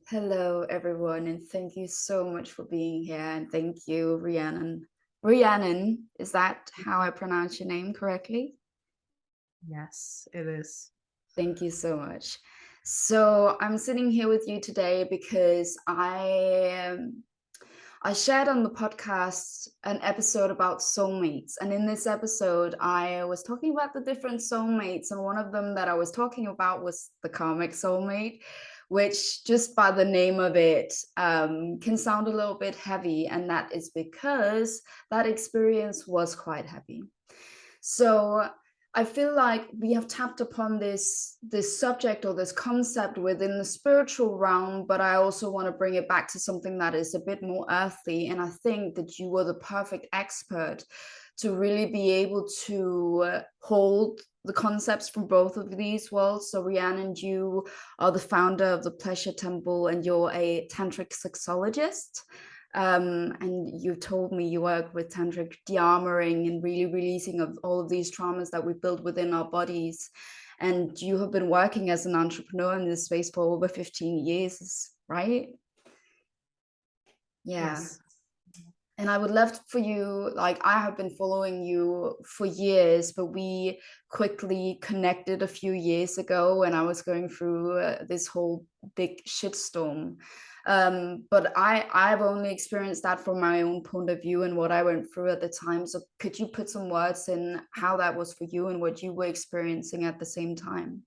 Hello, everyone, and thank you so much for being here. And thank you, Rhiannon. Rhiannon, is that how I pronounce your name correctly? Yes, it is. Thank you so much. So I'm sitting here with you today because I shared on the podcast an episode about soulmates. And in this episode, I was talking about the different soulmates. And one of them that I was talking about was the karmic soulmate, which just by the name of it can sound a little bit heavy. And that is because that experience was quite heavy. So I feel like we have tapped upon this subject or this concept within the spiritual realm, but I also want to bring it back to something that is a bit more earthly. And I think that you were the perfect expert to really be able to hold the concepts from both of these worlds. So Rhiannon, you are the founder of the Pleasure Temple, and you're a tantric sexologist. And you told me you work with tantric de-armoring and really releasing of all of these traumas that we build within our bodies. And you have been working as an entrepreneur in this space for over 15 years, right? Yeah. Yes. And I would love for you, like, I have been following you for years, but we quickly connected a few years ago when I was going through this whole big shitstorm. But I've only experienced that from my own point of view and what I went through at the time. So could you put some words in how that was for you and what you were experiencing at the same time?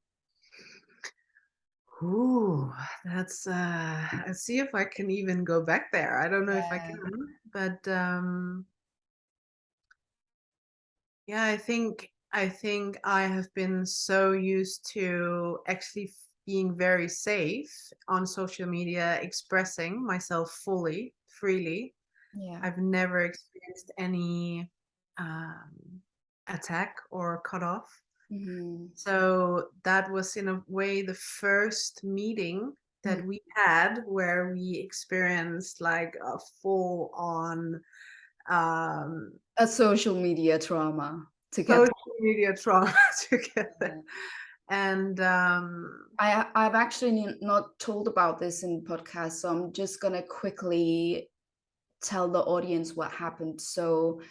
Ooh, that's let's see if I can even go back there. I don't know if I can, Yeah. but yeah, I think I have been so used to actually being very safe on social media, expressing myself fully, freely. Yeah. I've never experienced any attack or cut off. Hmm. So that was in a way the first meeting that we had where we experienced like a full on A social media trauma together. social media trauma together. Yeah. And I've actually not told about this in podcast, so I'm just gonna quickly tell the audience what happened. So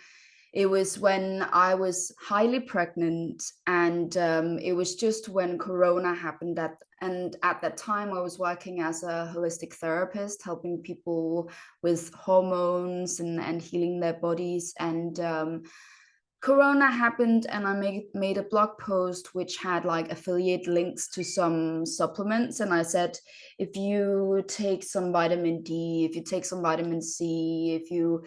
it was when I was highly pregnant, and it was just when Corona happened. And at that time, I was working as a holistic therapist, helping people with hormones and healing their bodies. And Corona happened, and I made a blog post which had like affiliate links to some supplements. And I said, if you take some vitamin D, if you take some vitamin C, if you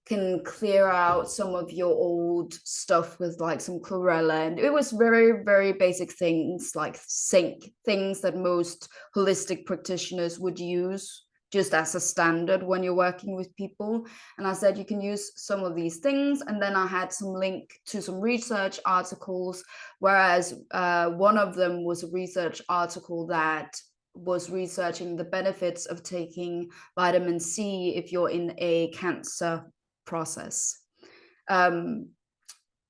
can clear out some of your old stuff with like some chlorella. And it was very, very basic things like zinc, things that most holistic practitioners would use just as a standard when you're working with people. And I said, you can use some of these things. And then I had some link to some research articles, whereas one of them was a research article that was researching the benefits of taking vitamin C if you're in a cancer process. Um,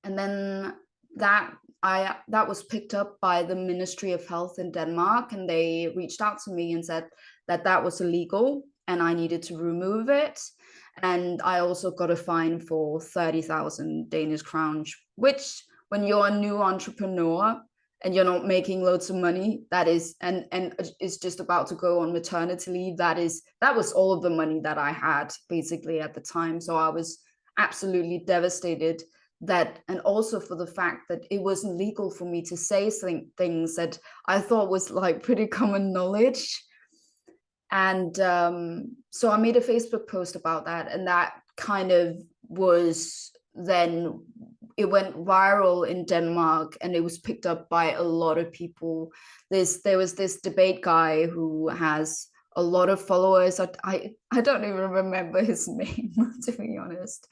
and then that that was picked up by the Ministry of Health in Denmark, and they reached out to me and said that that was illegal and I needed to remove it. And I also got a fine for 30,000 Danish crowns, which when you're a new entrepreneur and you're not making loads of money, that is, and is just about to go on maternity leave, that was all of the money that I had basically at the time. So I was absolutely devastated that, and also for the fact that it wasn't legal for me to say things that I thought was like pretty common knowledge. And so I made a Facebook post about that, and that kind of was then it went viral in Denmark, and it was picked up by a lot of people. There was this debate guy who has a lot of followers. I don't even remember his name, to be honest.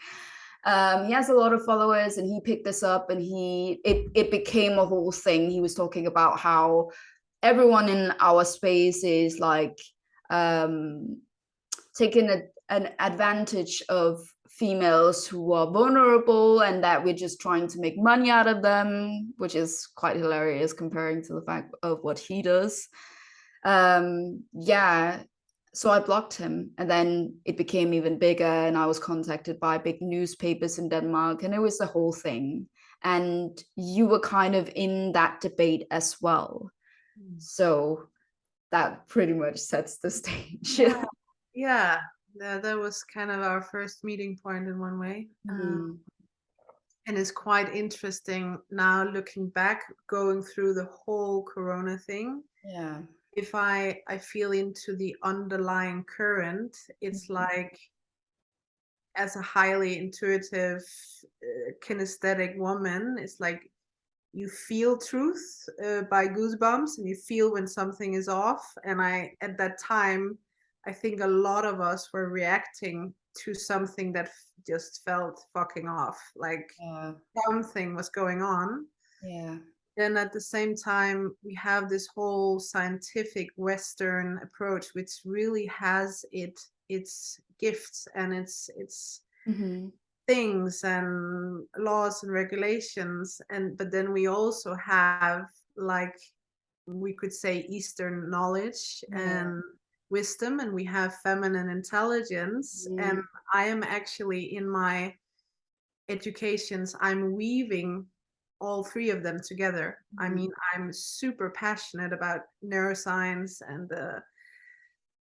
He has a lot of followers, and he picked this up, and it became a whole thing. He was talking about how everyone in our space is like um, taking an advantage of females who are vulnerable, and that we're just trying to make money out of them, which is quite hilarious comparing to the fact of what he does. Yeah. So I blocked him, and then it became even bigger, and I was contacted by big newspapers in Denmark, and it was the whole thing. And you were kind of in that debate as well. So that pretty much sets the stage. Yeah, yeah. That was kind of our first meeting point in one way. Mhm. And it's quite interesting now looking back, going through the whole Corona thing. Yeah. If I feel into the underlying current, it's Mhm. like, as a highly intuitive, kinesthetic woman, it's like you feel truth by goosebumps, and you feel when something is off. And at that time, I think a lot of us were reacting to something that just felt fucking off, like Yeah. something was going on. Yeah. Then at the same time, we have this whole scientific Western approach, which really has its gifts and its Mhm. things and laws and regulations. And but then we also have, like, we could say, Eastern knowledge Yeah. and wisdom, and we have feminine intelligence. Mm. And I am actually, in my educations, I'm weaving all three of them together. I Mhm. mean, I'm super passionate about neuroscience and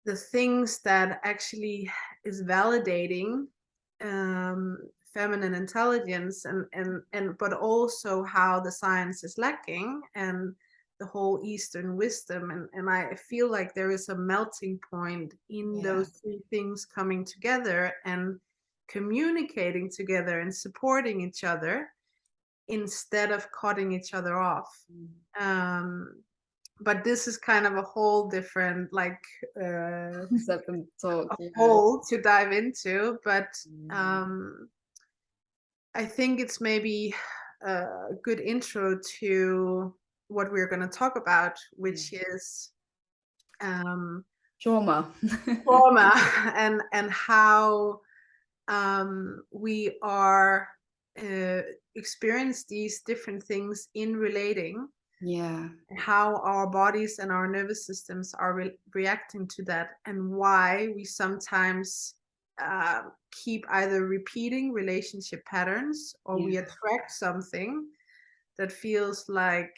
the things that actually is validating um, feminine intelligence, and but also how the science is lacking, and the whole Eastern wisdom. And I feel like there is a melting point in Yeah. those three things coming together and communicating together and supporting each other instead of cutting each other off. Mm. um, but this is kind of a whole different, like, Seven talk. a Yeah. hole to dive into. But Mm. um, I think it's maybe a good intro to what we're going to talk about, Yeah. which is um, Trauma. trauma, and how we are uh, experience these different things in relating, Yeah. how our bodies and our nervous systems are reacting to that, and why we sometimes uh, keep either repeating relationship patterns, or Yeah. we attract something that feels like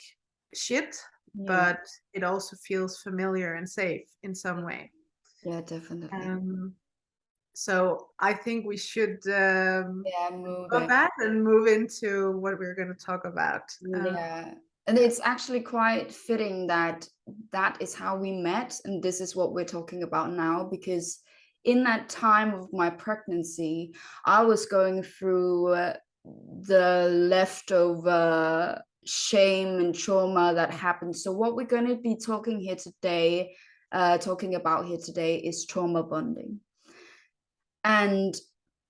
shit, Yeah. but it also feels familiar and safe in some way. Yeah, definitely. Um, so I think we should Yeah, go moving. back and move into what we're going to talk about. Yeah. And Yeah. it's actually quite fitting that that is how we met, and this is what we're talking about now, because in that time of my pregnancy, I was going through the leftover shame and trauma that happened. So what we're going to be talking about here today is trauma bonding. And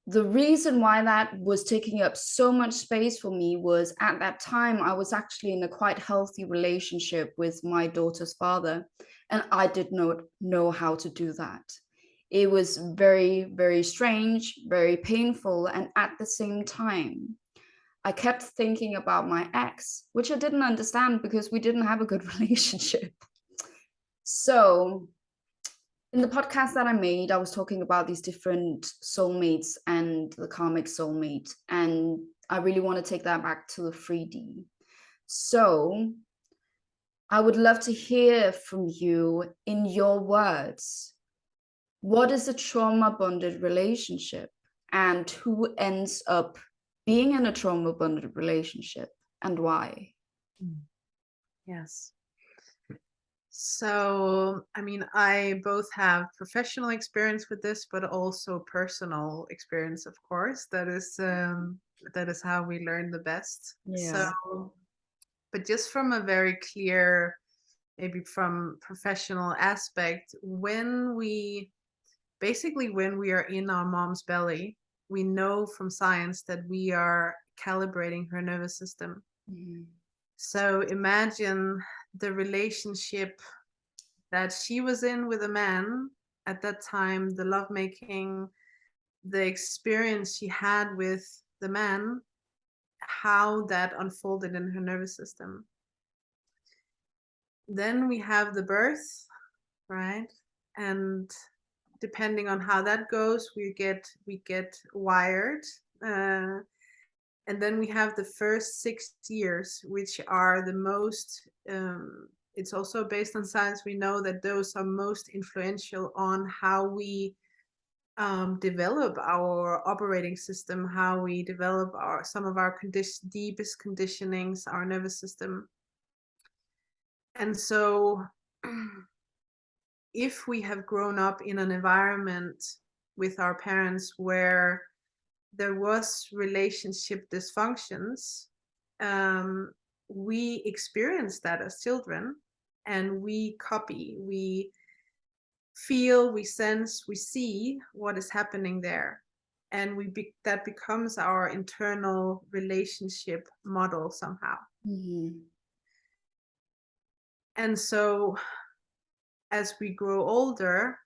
the reason why that was taking up so much space for me was at that time I was actually in a quite healthy relationship with my daughter's father, and I did not know how to do that. It was very, very strange, very painful, and at the same time, I kept thinking about my ex, which I didn't understand because we didn't have a good relationship. So in the podcast that I made, I was talking about these different soulmates and the karmic soulmate. And I really want to take that back to the 3D. So I would love to hear from you in your words. What is a trauma bonded relationship? And who ends up being in a trauma bonded relationship and why? Mm. Yes. So, I mean, I both have professional experience with this, but also personal experience, of course. That is how we learn the best. So, Yeah. but just from a very clear, maybe from professional aspect, when we are in our mom's belly, we know from science that we are calibrating her nervous system. Mhm. So imagine the relationship that she was in with a man at that time, the lovemaking, the experience she had with the man, how that unfolded in her nervous system. Then we have the birth, right? And depending on how that goes, we get wired. And then we have the first 6 years, which are the most, it's also based on science. We know that those are most influential on how we develop our operating system, how we develop some of our deepest conditionings, our nervous system. And so if we have grown up in an environment with our parents where there was relationship dysfunctions, we experience that as children, and we copy, we feel, we sense, we see what is happening there, and that becomes our internal relationship model somehow. Mm-hmm. And so as we grow older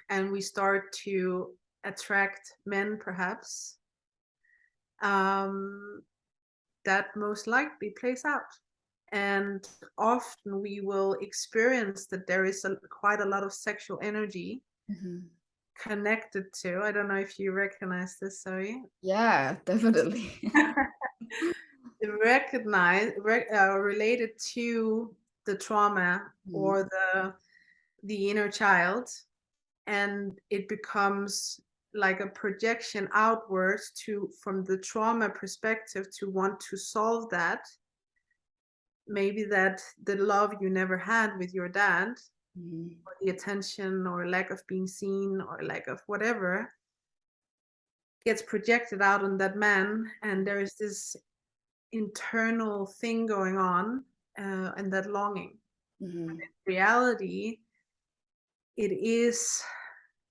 and we start to attract men, perhaps, that most likely plays out. And often we will experience that there is quite a lot of sexual energy connected to. I don't know if you recognize this, Zoe. Yeah, definitely. Related to the trauma or the inner child, and it becomes like a projection outwards from the trauma perspective to want to solve that. Maybe that the love you never had with your dad, or the attention or lack of being seen or lack of whatever, gets projected out on that man, and there is this internal thing going on, and that longing. In reality, it is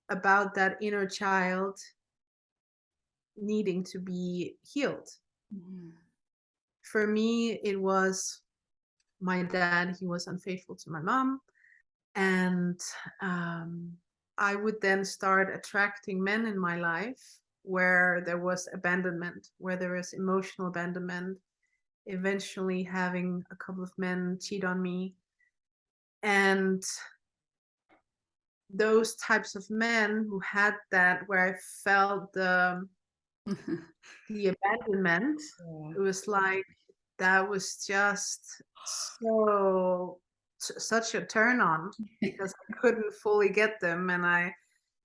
about that inner child needing to be healed. For me, it was my dad. He was unfaithful to my mom, and I would then start attracting men in my life where there was abandonment, where there was emotional abandonment, eventually having a couple of men cheat on me. And those types of men who had that, where I felt the abandonment, it was like, that was just such a turn on, because I couldn't fully get them, and I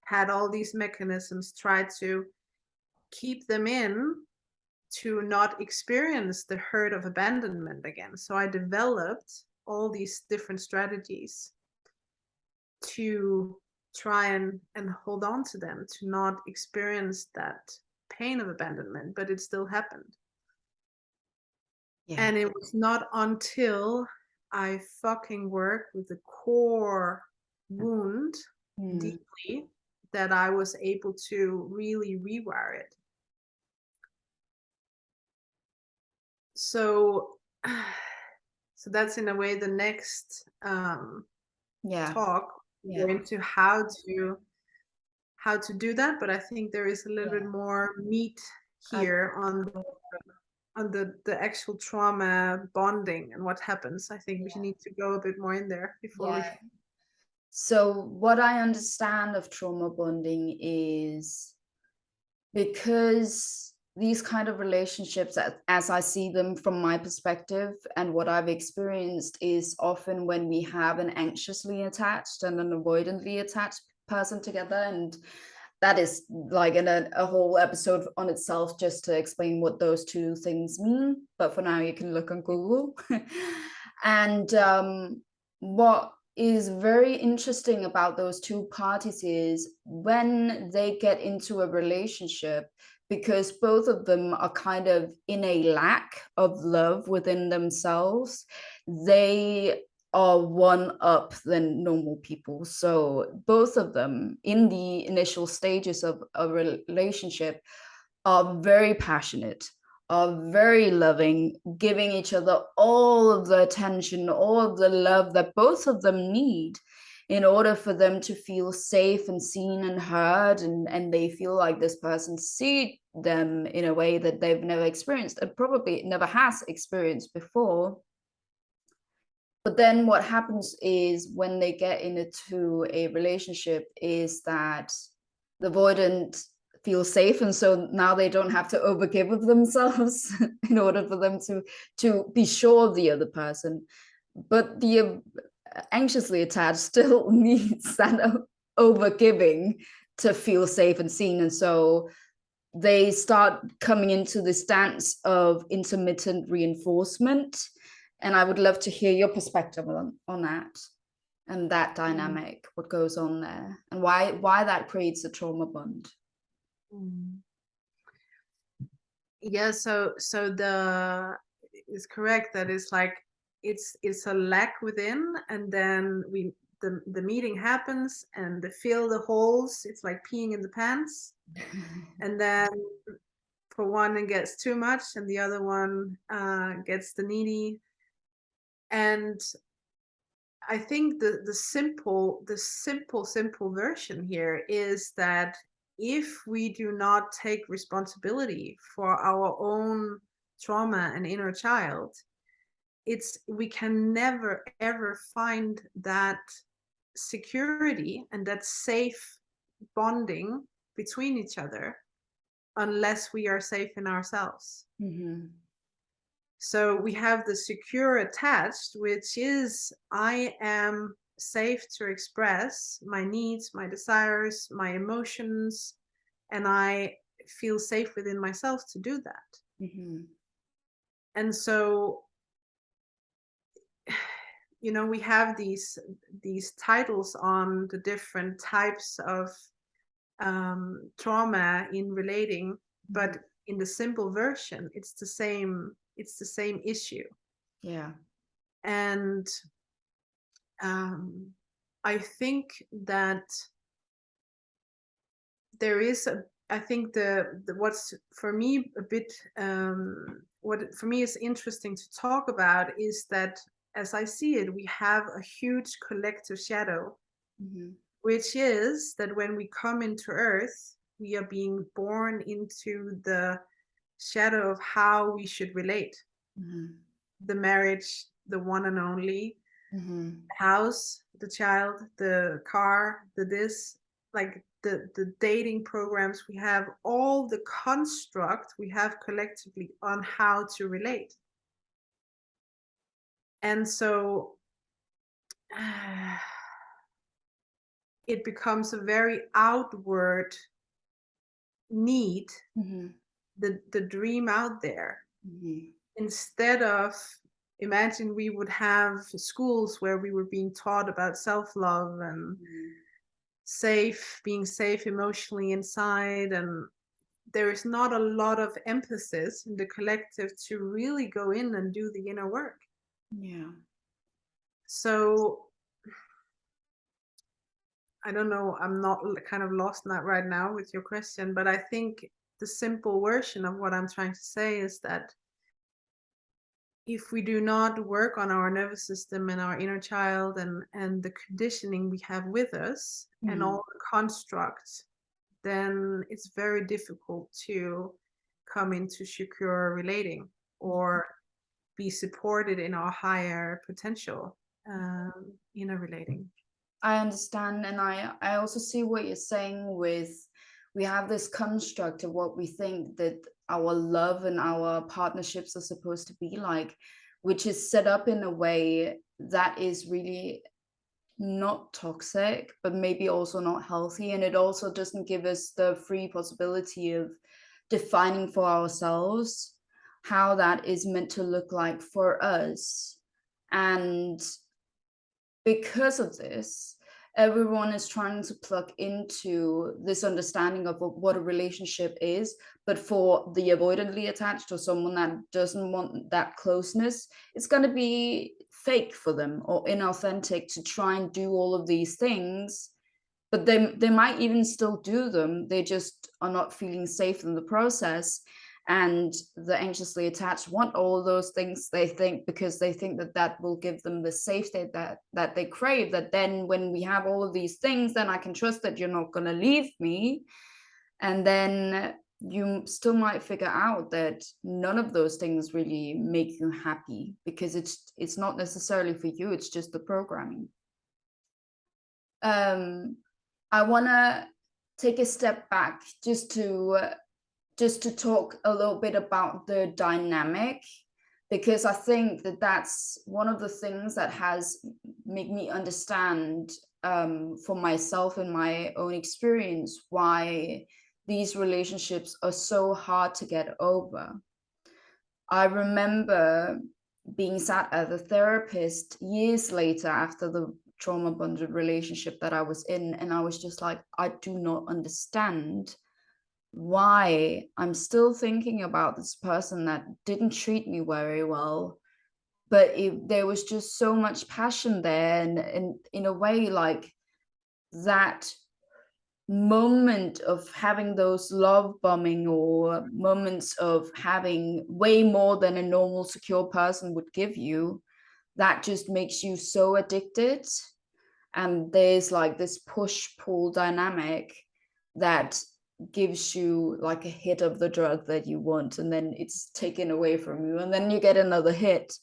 had all these mechanisms try to keep them in to not experience the hurt of abandonment again. So I developed all these different strategies to try and hold on to them, to not experience that pain of abandonment, but it still happened. And it was not until I fucking worked with the core wound deeply that I was able to really rewire it. So that's in a way the next talk, into how to do that. But I think there is a little bit more meat here on the actual trauma bonding and what happens. I think we need to go a bit more in there before we. So what I understand of trauma bonding is, because these kind of relationships, as I see them from my perspective and what I've experienced, is often when we have an anxiously attached and an avoidantly attached person together. And that is like a whole episode on itself, just to explain what those two things mean. But for now, you can look on Google. And what is very interesting about those two parties is when they get into a relationship, because both of them are kind of in a lack of love within themselves, they are one up than normal people. So both of them in the initial stages of a relationship are very passionate, are very loving, giving each other all of the attention, all of the love that both of them need in order for them to feel safe and seen and heard, and they feel like this person sees them in a way that they've never experienced and probably never has experienced before. But then what happens is when they get into a relationship is that the avoidant feels safe, and so now they don't have to overgive of themselves in order for them to be sure of the other person. But the anxiously attached still needs that overgiving to feel safe and seen, and so they start coming into this dance of intermittent reinforcement. And I would love to hear your perspective on that and that Mm, dynamic, what goes on there, and why that creates a trauma bond. mm. Yeah, so the it's correct that it's like it's a lack within, and then the meeting happens and they fill the holes. It's like peeing in the pants, and then for one it gets too much, and the other one gets the needy. And I think the simple version here is that if we do not take responsibility for our own trauma and inner child, we can never ever find that security and that safe bonding between each other unless we are safe in ourselves. Mm-hmm. So we have the secure attached, which is I am safe to express my needs, my desires, my emotions, and I feel safe within myself to do that. Mm-hmm. And so, we have these titles on the different types of trauma in relating, but in the simple version, it's the same. It's the same issue. Yeah. And um, I think that there is I think the what's for me a bit what for me is interesting to talk about is that as I see it, we have a huge collective shadow, Mm-hmm. which is that when we come into Earth, we are being born into the shadow of how we should relate. Mm-hmm. The marriage, the one and only, Mm-hmm. house, the child, the car, the this, like the dating programs we have, all the construct we have collectively on how to relate. And so it becomes a very outward need, Mm-hmm. the dream out there, Mm-hmm. instead of imagine we would have schools where we were being taught about self-love and being safe emotionally inside, and there is not a lot of emphasis in the collective to really go in and do the inner work. Yeah. So I don't know, I'm not kind of lost in that right now with your question, but I think the simple version of what I'm trying to say is that if we do not work on our nervous system and our inner child and the conditioning we have with us and Mm-hmm. all the constructs, then it's very difficult to come into secure relating or be supported in our higher potential in a relating. I understand, and I also see what you're saying with we have this construct of what we think that our love and our partnerships are supposed to be like, which is set up in a way that is really not toxic, but maybe also not healthy. And it also doesn't give us the free possibility of defining for ourselves how that is meant to look like for us. And because of this, everyone is trying to plug into this understanding of what a relationship is. But for the avoidantly attached or someone that doesn't want that closeness, it's going to be fake for them or inauthentic to try and do all of these things. But they might even still do them. They just are not feeling safe in the process. And the anxiously attached want all those things, they think, because they think that that will give them the safety that they crave, that then when we have all of these things, then I can trust that you're not going to leave me. And then you still might figure out that none of those things really make you happy, because it's not necessarily for you, it's just the programming. I want to take a step back just to talk a little bit about the dynamic, because I think that that's one of the things that has made me understand, for myself in my own experience, why these relationships are so hard to get over. I remember being sat as a therapist years later after the trauma bonded relationship that I was in, and I was just like, I do not understand why I'm still thinking about this person that didn't treat me very well. But there was just so much passion there, and in a way, like that moment of having those love bombing, or moments of having way more than a normal secure person would give you, that just makes you so addicted. And there's like this push pull dynamic that gives you like a hit of the drug that you want, and then it's taken away from you, and then you get another hit,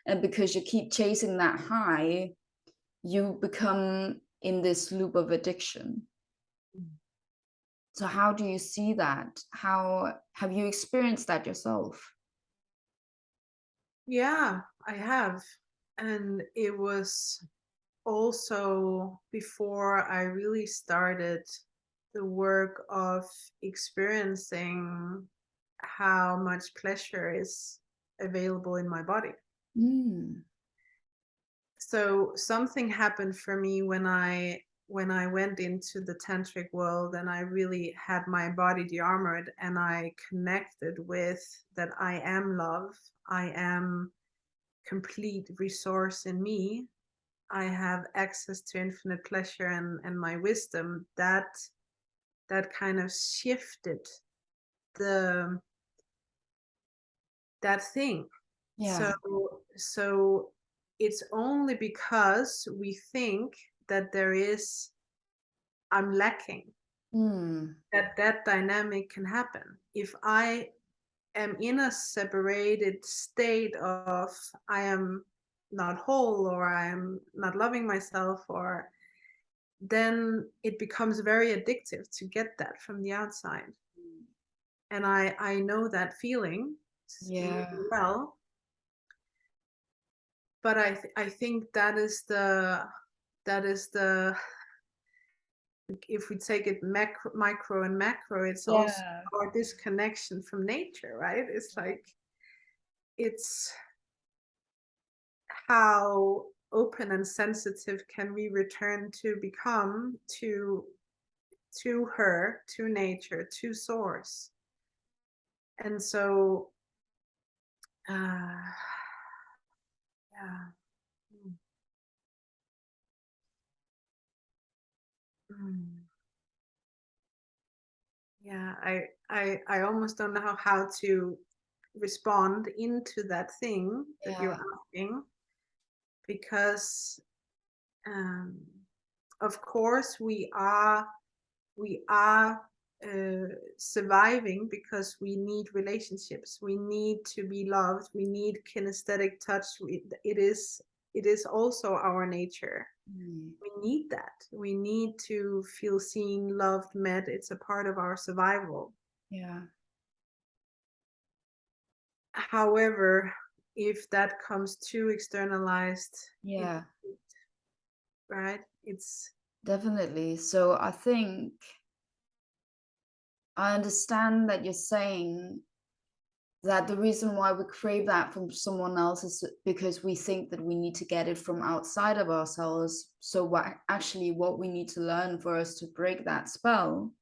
and because you keep chasing that high, you become in this loop of addiction. So how do you see that? How have you experienced that yourself? Yeah, I have. And it was also before I really started the work of experiencing how much pleasure is available in my body. Mm. So something happened for me when I went into the tantric world, and I really had my body de-armored, and I connected with that I am love, I am complete resource in me, I have access to infinite pleasure and my wisdom. That kind of shifted the that thing. Yeah. So it's only because we think that I'm lacking, Mm. that dynamic can happen. If I am in a separated state of I am not whole, or I am not loving myself, or then it becomes very addictive to get that from the outside. And I know that feeling really Yeah. well. But I think that is the if we take it micro and macro, it's also Yeah. our disconnection from nature, right? It's like, it's how open and sensitive can we return to become to her, to nature, to source. And so yeah. Mm. Mm. Yeah, I almost don't know how to respond into that thing that you're Yeah. asking, because um, of course we are surviving because we need relationships, we need to be loved, we need kinesthetic touch. It is also our nature. Mm. We need that. We need to feel seen, loved, met. It's a part of our survival. Yeah. However, if that comes too externalized, Yeah. right? It's Definitely. So I think I understand that you're saying that the reason why we crave that from someone else is because we think that we need to get it from outside of ourselves. So what we need to learn for us to break that spell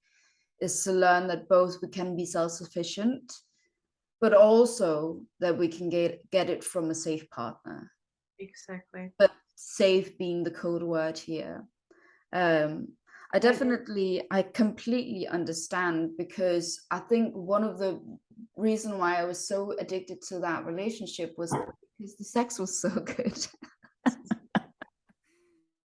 is to learn that both we can be self-sufficient, but also that we can get it from a safe partner. exactly. But safe being the code word here. Um, And I completely understand, because I think one of the reason why I was so addicted to that relationship was because the sex was so good.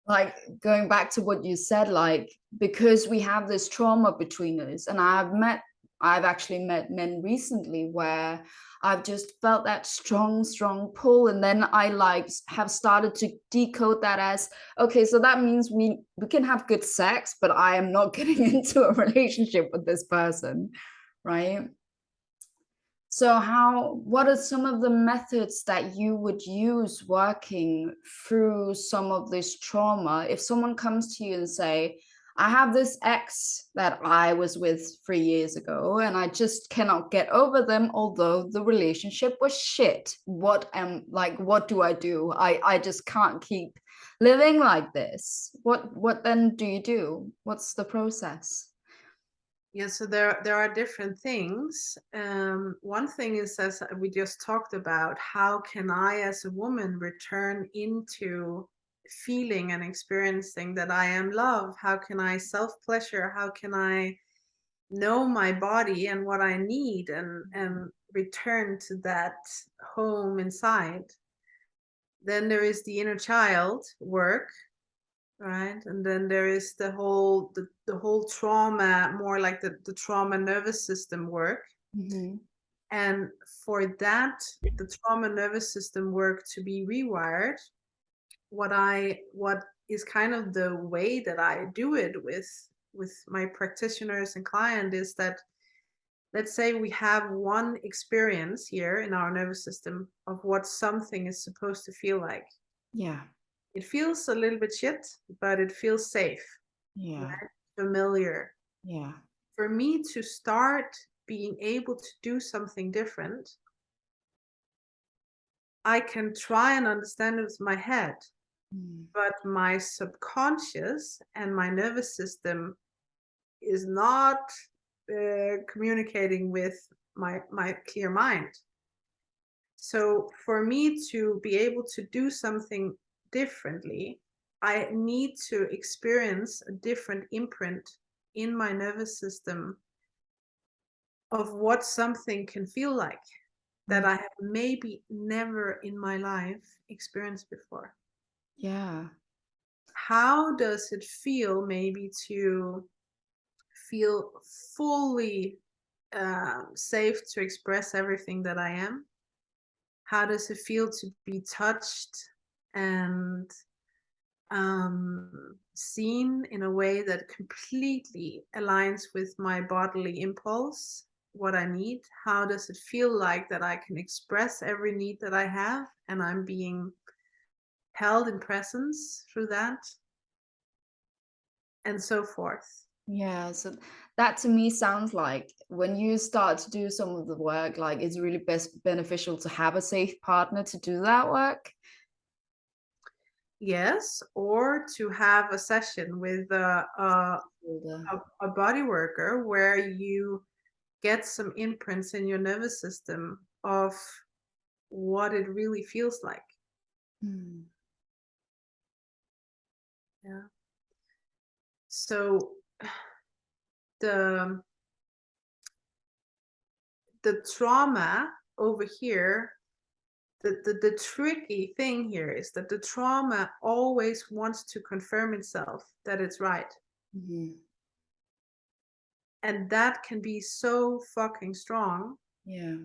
Like, going back to what you said, like, because we have this trauma between us, and I've met I've actually met men recently where I've just felt that strong pull, and then I like have started to decode that as, okay, so that means we can have good sex, but I am not getting into a relationship with this person, right? So what are some of the methods that you would use working through some of this trauma? If someone comes to you and say, I have this ex that I was with 3 years ago and I just cannot get over them, although the relationship was shit. What do I do? I just can't keep living like this. What then do you do? What's the process? Yeah, so there are different things. One thing is, as we just talked about, how can I as a woman return into feeling and experiencing that I am love? How can I self-pleasure? How can I know my body and what I need, and return to that home inside? Then there is the inner child work, right? And then there is the whole trauma, more like the trauma nervous system work. Mhm. And for that, the trauma nervous system work to be rewired, what is kind of the way that I do it with my practitioners and client is that, let's say we have one experience here in our nervous system of what something is supposed to feel like. Yeah. It feels a little bit shit, but it feels safe, Yeah. right? Familiar. Yeah. For me to start being able to do something different, I can try and understand it with my head, Mm. but my subconscious and my nervous system is not communicating with my clear mind. So for me to be able to do something differently, I need to experience a different imprint in my nervous system of what something can feel like that Mm. I have maybe never in my life experienced before. Yeah. How does it feel maybe to feel fully safe to express everything that I am? How does it feel to be touched and seen in a way that completely aligns with my bodily impulse, what I need? How does it feel like that I can express every need that I have and I'm being held in presence through that, and so forth? Yeah, so that to me sounds like when you start to do some of the work, like it's really best beneficial to have a safe partner to do that work. Yes, or to have a session with Older. a body worker where you get some imprints in your nervous system of what it really feels like. Mm. Yeah. So the trauma over here, the tricky thing here is that the trauma always wants to confirm itself that it's right. Mhm. And that can be so fucking strong. Yeah.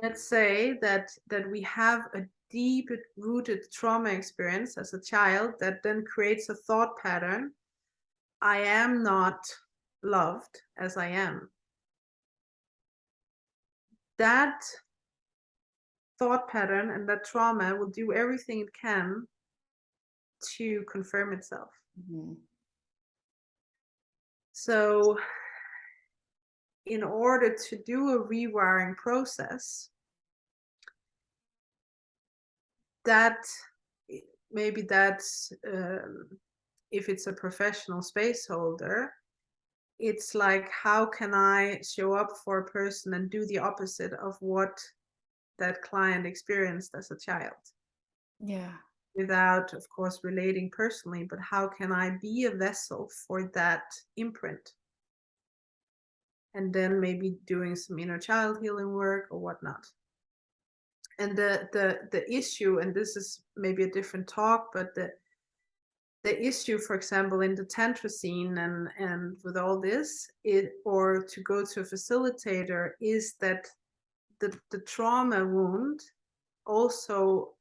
Let's say that we have a deep rooted trauma experience as a child that then creates a thought pattern. I am not loved as I am. That thought pattern and that trauma will do everything it can to confirm itself. Mhm. So, in order to do a rewiring process, that maybe that's if it's a professional space holder, it's like, how can I show up for a person and do the opposite of what that client experienced as a child? Yeah. Without, of course, relating personally, but how can I be a vessel for that imprint? And then maybe doing some inner child healing work or whatnot. And the issue, and this is maybe a different talk, but the issue, for example, in the tantra scene and with all this, or to go to a facilitator, is that the trauma wound also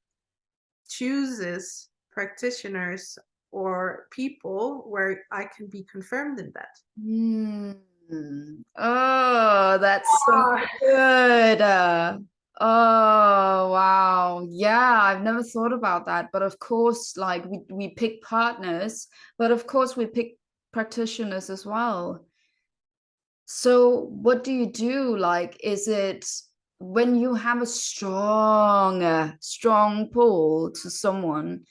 chooses practitioners or people where I can be confirmed in that. Oh, that's so Ah, good. Oh, wow. Yeah, I've never thought about that. But of course, like we pick partners, but of course we pick practitioners as well. So what do you do? Like, is it when you have a strong pull to someone,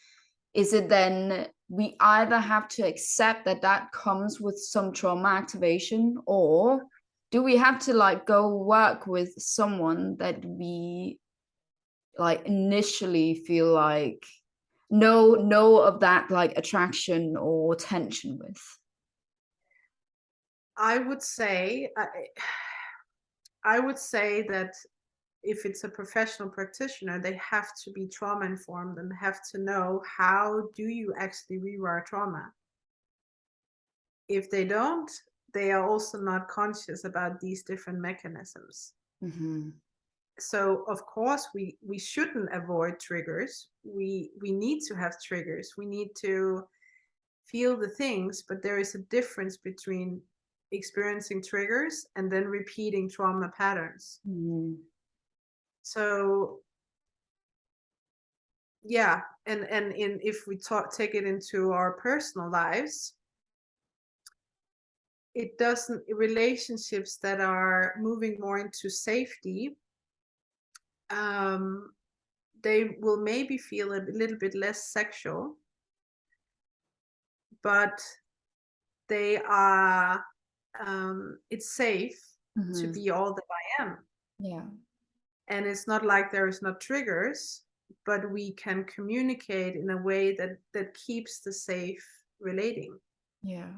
is it then we either have to accept that that comes with some trauma activation, or do we have to like go work with someone that we like initially feel like no of that like attraction or tension with? I would say I would say that if it's a professional practitioner, they have to be trauma informed and have to know how do you actually rewire trauma. If they don't, they are also not conscious about these different mechanisms. Mm-hmm. So of course we shouldn't avoid triggers. We need to have triggers. We need to feel the things, but there is a difference between experiencing triggers and then repeating trauma patterns. Mm-hmm. So yeah, and if we take it into our personal lives, it doesn't, relationships that are moving more into safety, um they will maybe feel a little bit less sexual, but they are, it's safe to Mm-hmm. be all that I am. Yeah. And it's not like there is no triggers, but we can communicate in a way that keeps the safe relating, Yeah.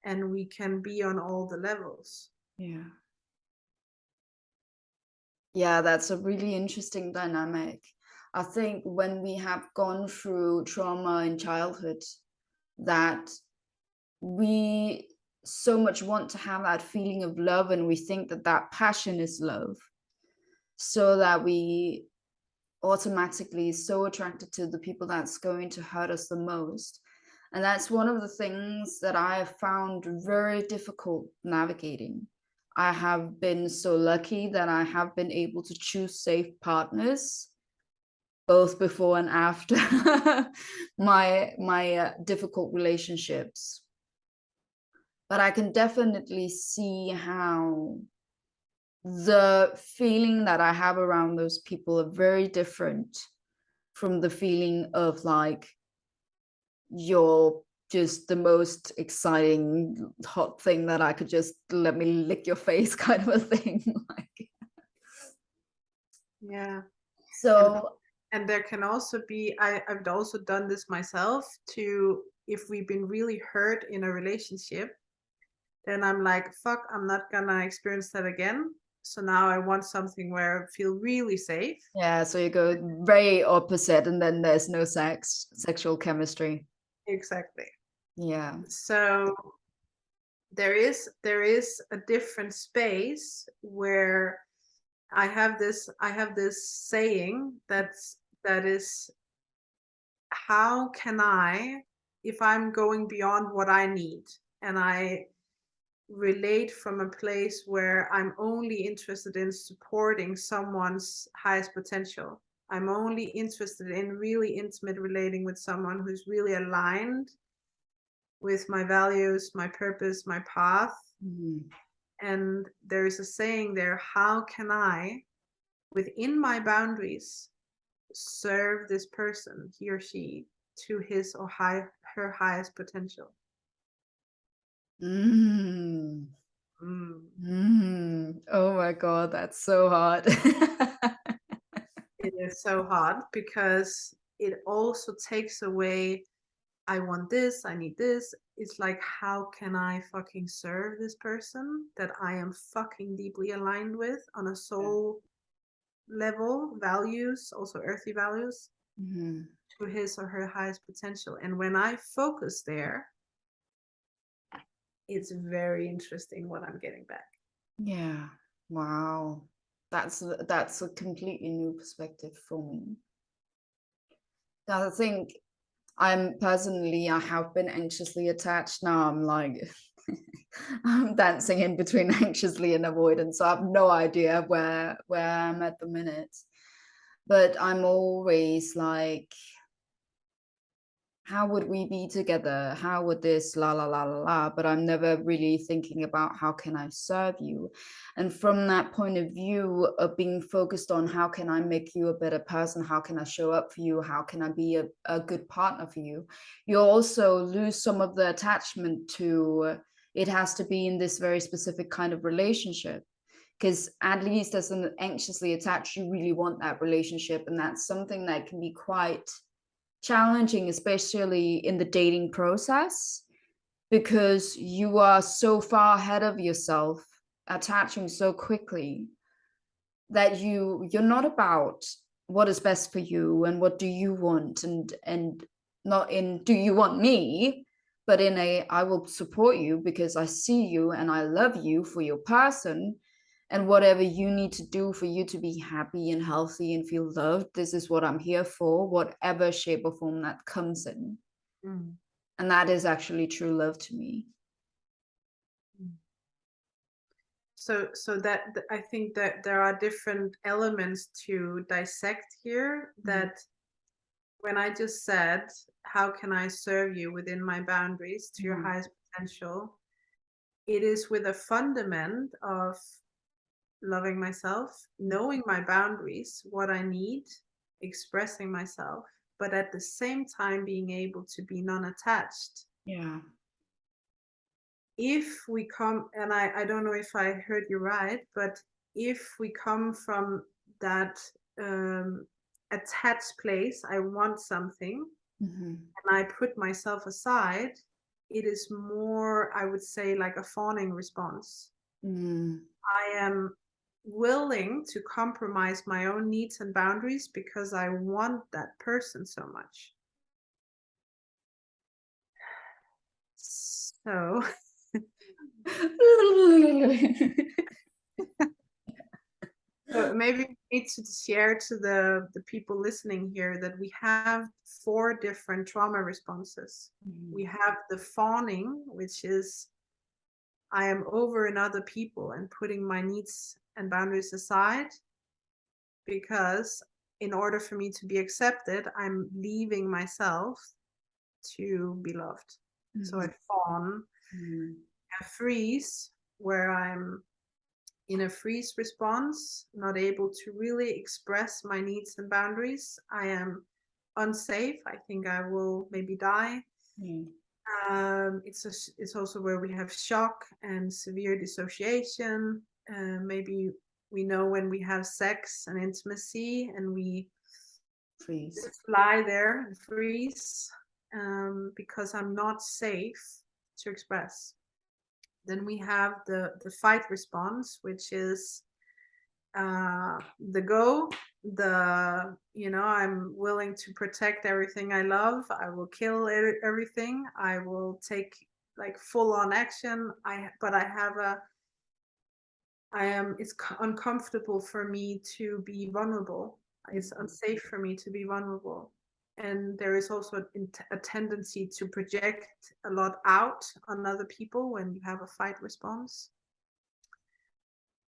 and we can be on all the levels. Yeah. Yeah, that's a really interesting dynamic. I think when we have gone through trauma in childhood, that we so much want to have that feeling of love, and we think that that passion is love, so that we automatically so attracted to the people that's going to hurt us the most. And that's one of the things that I have found very difficult navigating. I have been so lucky that I have been able to choose safe partners both before and after my difficult relationships. But I can definitely see how the feeling that I have around those people are very different from the feeling of like you're just the most exciting hot thing that I could just let me lick your face kind of a thing. Like, Yeah. and so and there can also be, I've also done this myself, to if we've been really hurt in a relationship, then I'm like, fuck, I'm not gonna experience that again. So now I want something where I feel really safe. yeah, so you go very opposite, and then there's no sexual chemistry. Exactly. Yeah. So there is a different space where I have this saying that is, how can I, if I'm going beyond what I need and I relate from a place where I'm only interested in supporting someone's highest potential. I'm only interested in really intimate relating with someone who's really aligned with my values, my purpose, my path. Mhm. And there's a saying there, how can I, within my boundaries, serve this person, he or she, to his or her highest potential? Mm. Mm. Mm. Oh my God, that's so hard. It is so hard because it also takes away, I want this, I need this. It's like, how can I fucking serve this person that I am fucking deeply aligned with on a soul level, values, also earthly values? to his or her highest potential. And when I focus there, it's very interesting what I'm getting back. Yeah. Wow. That's a completely new perspective for me. I think I'm personally, I have been anxiously attached. Now I'm like, I'm dancing in between anxiously and avoidance. So I have no idea where I'm at the minute. But I'm always like, how would we be together? How would this la la la la la? But I'm never really thinking about how can I serve you. And from that point of view of being focused on how can I make you a better person? How can I show up for you? How can I be a good partner for you? You also lose some of the attachment to it has to be in this very specific kind of relationship. Because at least as an anxiously attached, you really want that relationship. And that's something that can be quite challenging, especially in the dating process, because you are so far ahead of yourself, attaching so quickly that you're not about what is best for you and what do you want, and not in do you want me, but in a I will support you because I see you and I love you for your person, and whatever you need to do for you to be happy and healthy and feel loved, this is what I'm here for, whatever shape or form that comes in. Mm. And that is actually true love to me. So that I think that there are different elements to dissect here. That when I just said, how can I serve you within my boundaries to your highest potential? It is with a fundament of loving myself, knowing my boundaries, what I need, expressing myself, but at the same time being able to be non-attached. Yeah. If we come, and I don't know if I heard you right, but if we come from that attached place, I want something, and I put myself aside, it is more, I would say, like a fawning response. I am willing to compromise my own needs and boundaries because I want that person so much. So so maybe we need to share to the people listening here that we have 4 different trauma responses. We have the fawning, which is I am over in other people and putting my needs and boundaries aside because in order for me to be accepted, I'm leaving myself to be loved. So I fawn. I freeze, where I'm in a freeze response, not able to really express my needs and boundaries. I am unsafe. I think I will maybe die. It's also where we have shock and severe dissociation. Maybe we know when we have sex and intimacy and we Freeze. just lie there and freeze because I'm not safe to express. Then we have the fight response, which is the go, I'm willing to protect everything I love. I will kill everything. I will take like full on action. It's uncomfortable for me to be vulnerable. It's unsafe for me to be vulnerable. And there is also a tendency to project a lot out on other people when you have a fight response.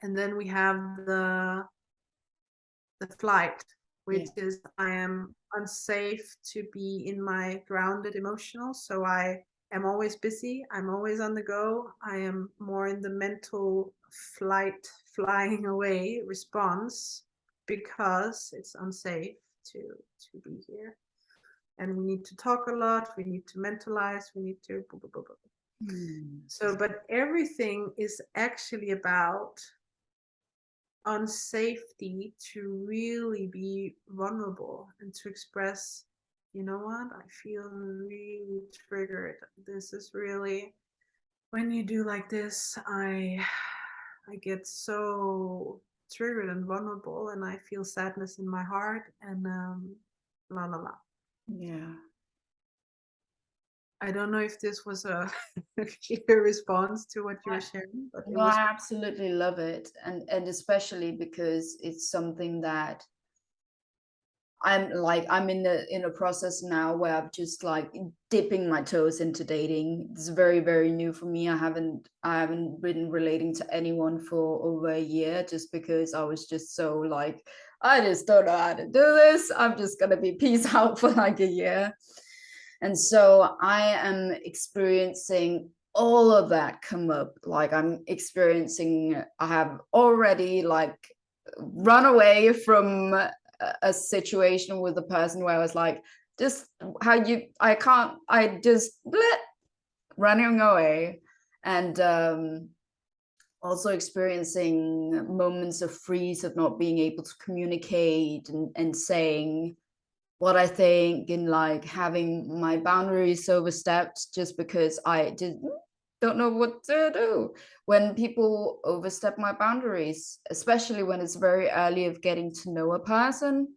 And then we have the flight, which is I am unsafe to be in my grounded emotional. So I am always busy. I'm always on the go. I am more in the mental flight, flying away response because it's unsafe to be here. And we need to talk a lot. We need to mentalize. We need to blah, blah, blah, blah. So, but everything is actually about unsafety to really be vulnerable and to express, you know what, I feel really triggered. This is really, when you do like this, I get so triggered and vulnerable and I feel sadness in my heart. And la la la. Yeah. I don't know if this was a clear response to what you were sharing, but it No, was. I absolutely love it, and especially because it's something that I'm in a process now where I'm just like dipping my toes into dating. It's very, very new for me. I haven't been relating to anyone for over a year just because I was just so like, I just don't know how to do this. I'm just gonna be peace out for like a year. And so I am experiencing all of that come up. Like I have already like run away from a situation with a person where I was like, just I just bleh, running away. And also experiencing moments of freeze of not being able to communicate and saying what I think, and like having my boundaries overstepped just because I don't know what to do when people overstep my boundaries, especially when it's very early of getting to know a person,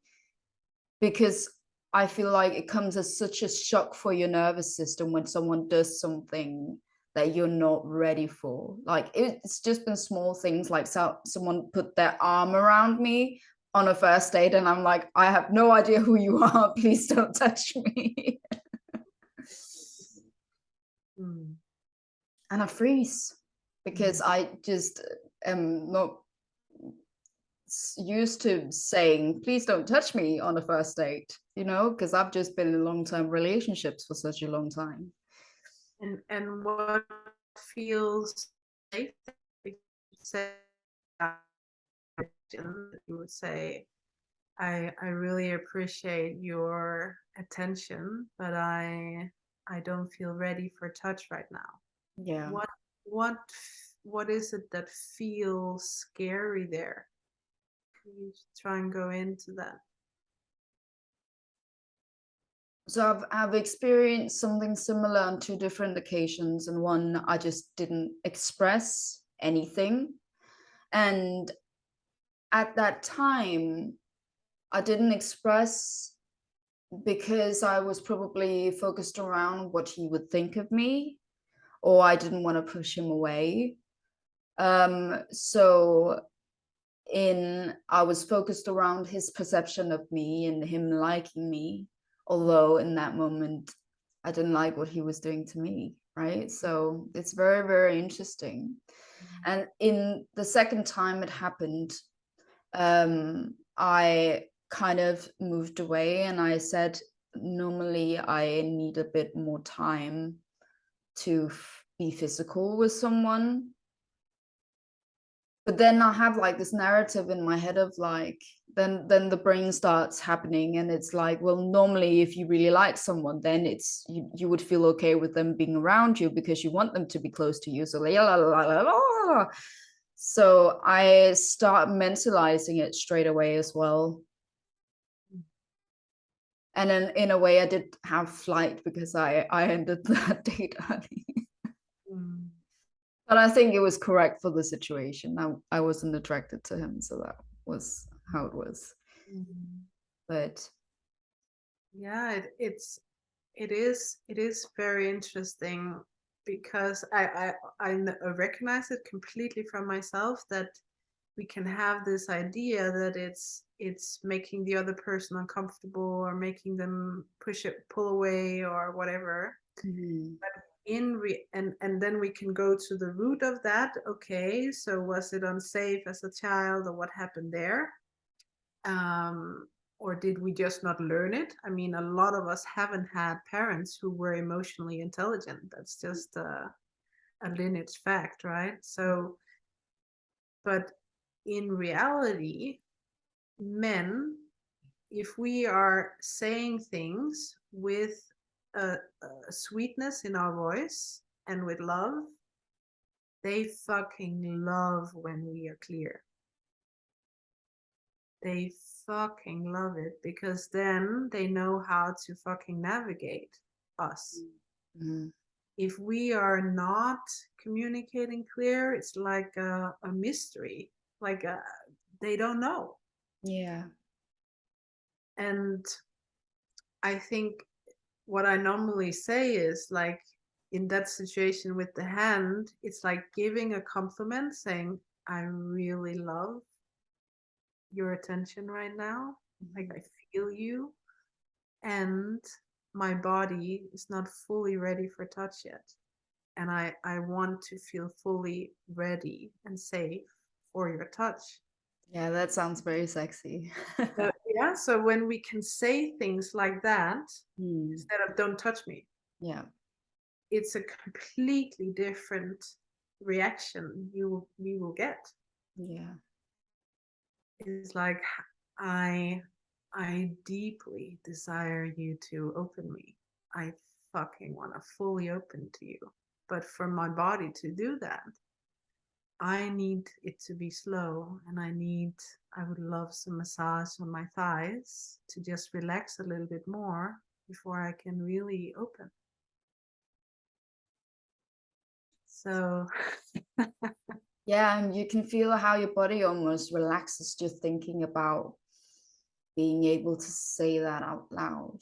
because I feel like it comes as such a shock for your nervous system when someone does something that you're not ready for. Like it's just been small things, like someone put their arm around me on a first date, and I'm like, I have no idea who you are. Please don't touch me. Mm, And I freeze because mm, I just am not used to saying, please don't touch me on a first date, because I've just been in long-term relationships for such a long time. and what feels safe? Say you would say, I really appreciate your attention, but I don't feel ready for touch right now. Yeah. What what what is it that feels scary there? Can you try and go into that? So I've experienced something similar on two different occasions, and one I just didn't express anything. And at that time, I didn't express because I was probably focused around what he would think of me, or I didn't want to push him away. So I was focused around his perception of me and him liking me, although in that moment I didn't like what he was doing to me, right? So it's very, very interesting. And in the second time it happened, I kind of moved away and I said, normally I need a bit more time to be physical with someone. But then I have like this narrative in my head of like, then the brain starts happening, and it's like, well, normally if you really like someone, then it's you would feel okay with them being around you because you want them to be close to you. So like, la, la, la, la, la. So I start mentalizing it straight away as well. And then in a way I did have flight because I ended that date early. Mm, But I think it was correct for the situation. I wasn't attracted to him, so that was how it was. mm. But Yeah, it is very interesting because I recognize it completely from myself that we can have this idea that it's making the other person uncomfortable or making them pull away or whatever. mhm, But and then we can go to the root of that. Okay, so was it unsafe as a child or what happened there? um, or did we just not learn it? I mean, a lot of us haven't had parents who were emotionally intelligent. That's just a lineage fact, right? So, but in reality, men, if we are saying things with a sweetness in our voice and with love, they fucking love when we are clear. They fucking love it because then they know how to fucking navigate us. mhm. If we are not communicating clear, it's like a mystery. Like they don't know. Yeah. And I think what I normally say is like, in that situation with the hand, it's like giving a compliment, saying, I really love your attention right now. Like, I feel you, and my body is not fully ready for touch yet. And I want to feel fully ready and safe for your touch. Yeah, that sounds very sexy. So, yeah, so when we can say things like that, Hmm. instead of don't touch me, Yeah. it's a completely different reaction we will get. Yeah. It's like, I I deeply desire you to open me. I fucking want to fully open to you. But for my body to do that, I need it to be slow, and I would love some massage on my thighs to just relax a little bit more before I can really open. So, Yeah, and you can feel how your body almost relaxes just thinking about being able to say that out loud.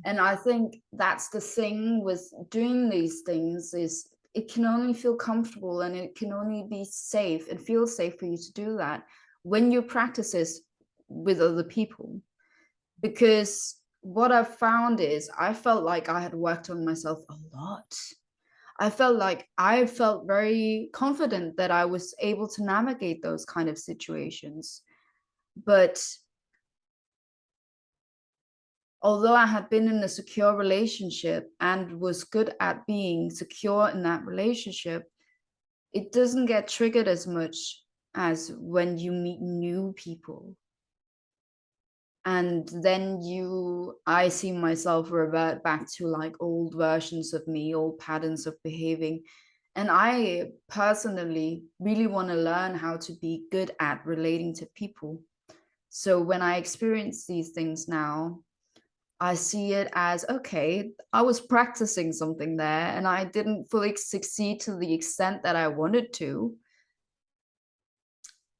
And I think that's the thing with doing these things, is it can only feel comfortable and it can only be safe and feel safe for you to do that when you practice this with other people. Because what I've found is I felt like I had worked on myself a lot. I felt very confident that I was able to navigate those kind of situations. But although I had been in a secure relationship and was good at being secure in that relationship, it doesn't get triggered as much as when you meet new people. And then I see myself revert back to like old versions of me, old patterns of behaving. And I personally really want to learn how to be good at relating to people. So when I experience these things now, I see it as, okay, I was practicing something there and I didn't fully succeed to the extent that I wanted to,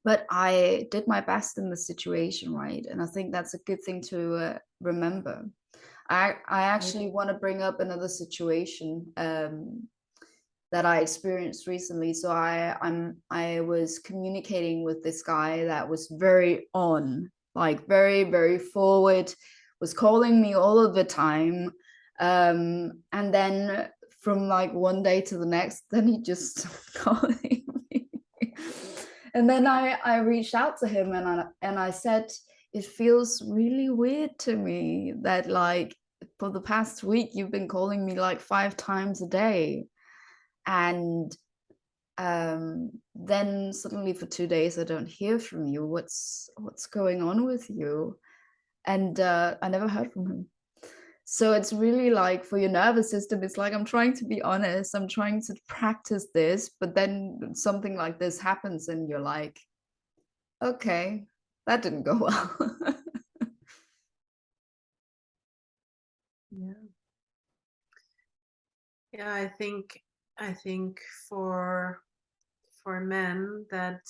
but I did my best in the situation, right? And I think that's a good thing to remember. I actually want to bring up another situation that I experienced recently. So I was communicating with this guy that was very on, like very, very forward, was calling me all of the time. And then from like one day to the next, then he just stopped calling me. And then I reached out to him and I said, it feels really weird to me that like for the past week you've been calling me like 5 times a day. And then suddenly for 2 days I don't hear from you. What's going on with you? And I never heard from him. So it's really like for your nervous system, it's like I'm trying to be honest, I'm trying to practice this, but then something like this happens and you're like, okay, that didn't go well. yeah. Yeah, I think for men that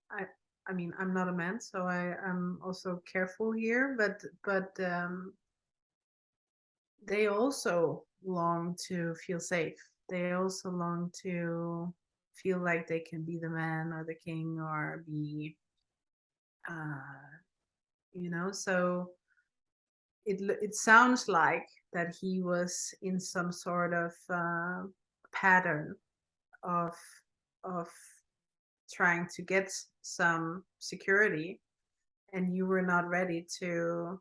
I I mean, I'm not a man, so I'm also careful here, but they also long to feel safe. They also long to feel like they can be the man or the king or be uh so it sounds like that he was in some sort of pattern of of trying to get some security, and you were not ready to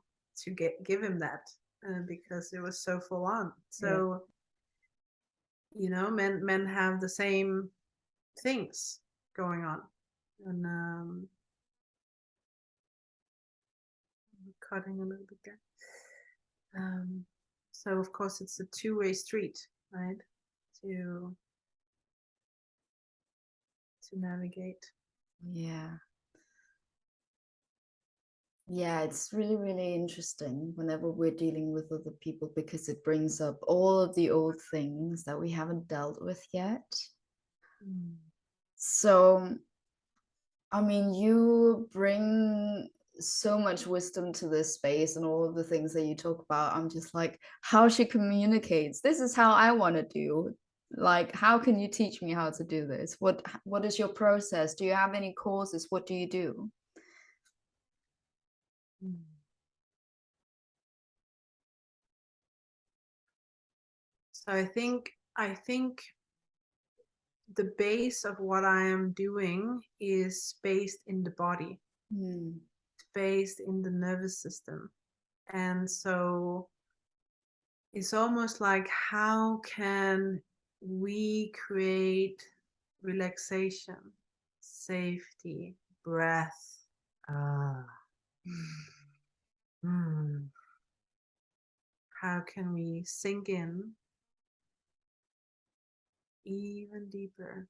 give him that, because it was so full on. Yeah. So men have the same things going on, and cutting a little bit there. So of course it's a two-way street, right? To navigate. Yeah. Yeah, it's really, really interesting whenever we're dealing with other people because it brings up all of the old things that we haven't dealt with yet. Mm. So, I mean, you bring so much wisdom to this space and all of the things that you talk about. I'm just like, how she communicates. This is how I want to do. Like, how can you teach me how to do this? What is your process? Do you have any courses? What do you do? Mm. So I think the base of what I am doing is based in the body, Hmm. based in the nervous system. And so it's almost like, how can we create relaxation, safety, breath? Ah. Mm. How can we sink in even deeper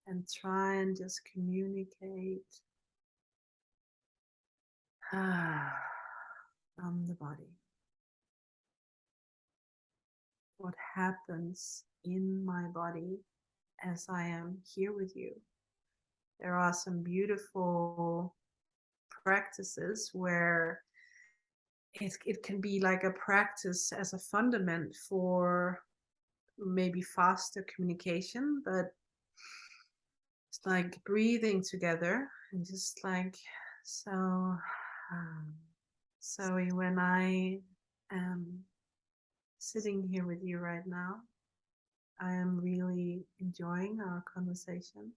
and try and just communicate from the body what happens in my body as I am here with you. There are some beautiful practices where it can be like a practice as a fundament for maybe faster communication, but it's like breathing together and just like so. So when I am sitting here with you right now, I am really enjoying our conversation,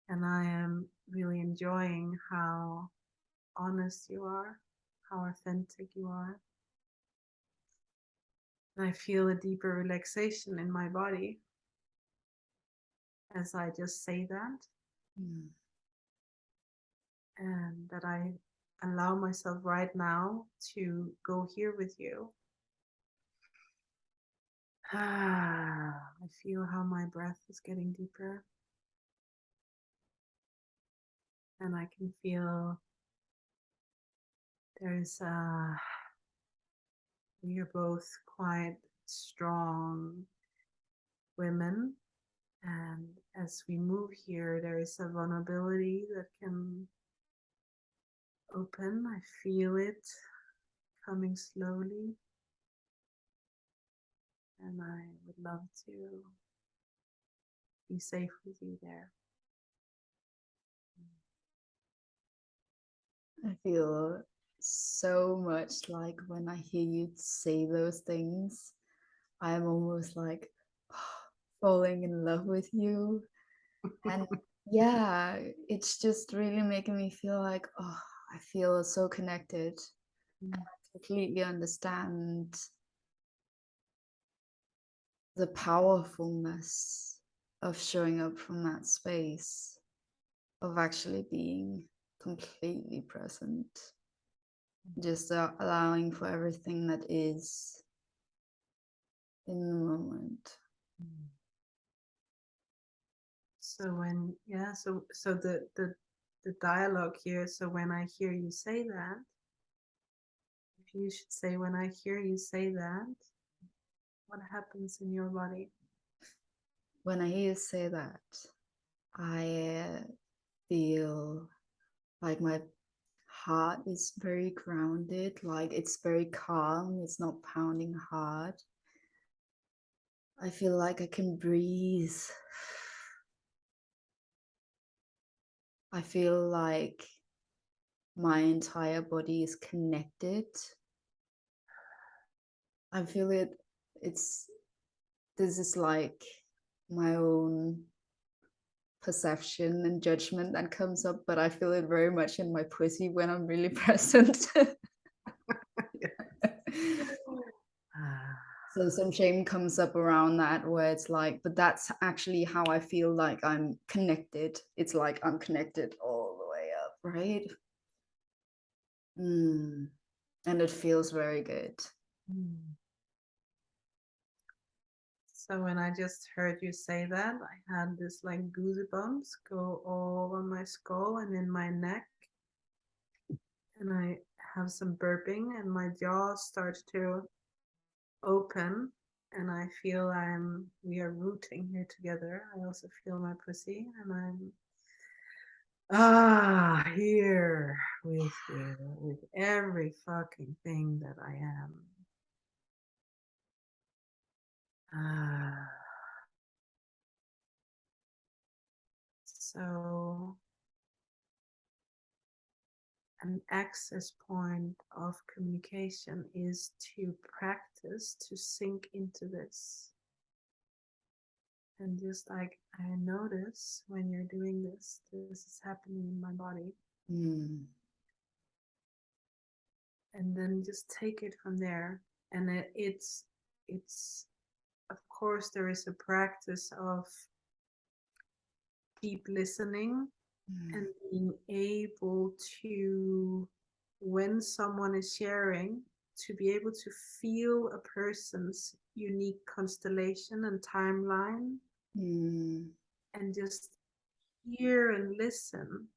and I am really enjoying how honest you are, how authentic you are. And I feel a deeper relaxation in my body as I just say that, Hmm. and that I allow myself right now to go here with you. I feel how my breath is getting deeper, and I can feel there's we are both quite strong women, and as we move here, there is a vulnerability that can open. I feel it coming slowly, and I would love to be safe with you there. I feel so much like when I hear you say those things, I'm almost like falling in love with you. And yeah, it's just really making me feel like, oh, I feel so connected. Mm. I completely understand the powerfulness of showing up from that space, of actually being completely present, just allowing for everything that is in the moment. Mm. So when so the dialogue here. So when I hear you say that, if you should say, when I hear you say that, what happens in your body? When I hear you say that, I feel like my heart is very grounded, like it's very calm, it's not pounding hard. I feel like I can breathe. I feel like my entire body is connected. I feel it's this is like my own perception and judgment that comes up, but I feel it very much in my pussy when I'm really present. So some shame comes up around that, where it's like, but that's actually how I feel like I'm connected. It's like I'm connected all the way up, right? And it feels very good. Mm. So when I just heard you say that, I had this like goosebumps go all over my skull and in my neck, and I have some burping, and my jaw starts to open, and I feel we are rooting here together. I also feel my pussy, and I'm Here with you, with every fucking thing that I am. Ah, so an access point of communication is to practice to sink into this. And just like I notice when you're doing this, this is happening in my body. Mm. And then just take it from there. And it's of course there is a practice of deep listening and being able to, when someone is sharing, to be able to feel a person's unique constellation and timeline and just hear and listen.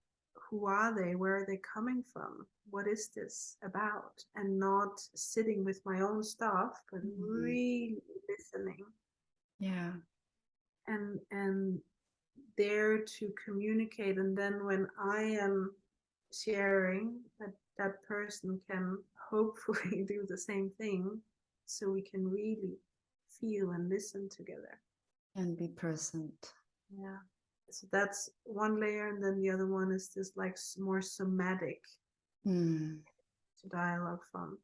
Who are they? Where are they coming from? What is this about? And not sitting with my own stuff, but really listening. Yeah. And there to communicate. And then when I am sharing, that person can hopefully do the same thing, so we can really feel and listen together And be present. yeah. So that's one layer, and then the other one is this like more somatic to dialogue from.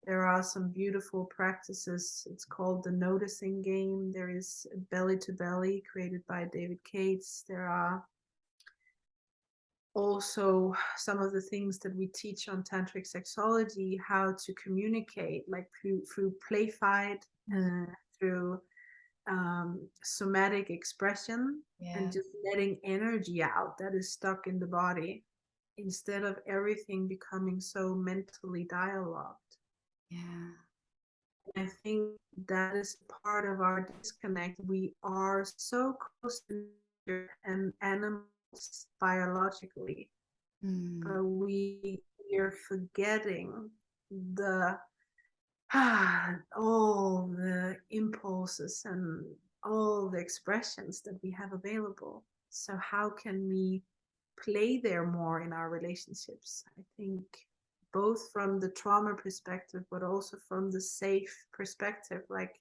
There are some beautiful practices. It's called the noticing game. There is belly to belly created by David Cates. There are also some of the things that we teach on tantric sexology, how to communicate, like through play fight, through somatic expression, and just letting energy out that is stuck in the body instead of everything becoming so mentally dialogued. Yeah. I think that is part of our disconnect. We are so close to nature and animals biologically, but we are forgetting the all the impulses and all the expressions that we have available. So how can we play there more in our relationships? I think both from the trauma perspective, but also from the safe perspective, like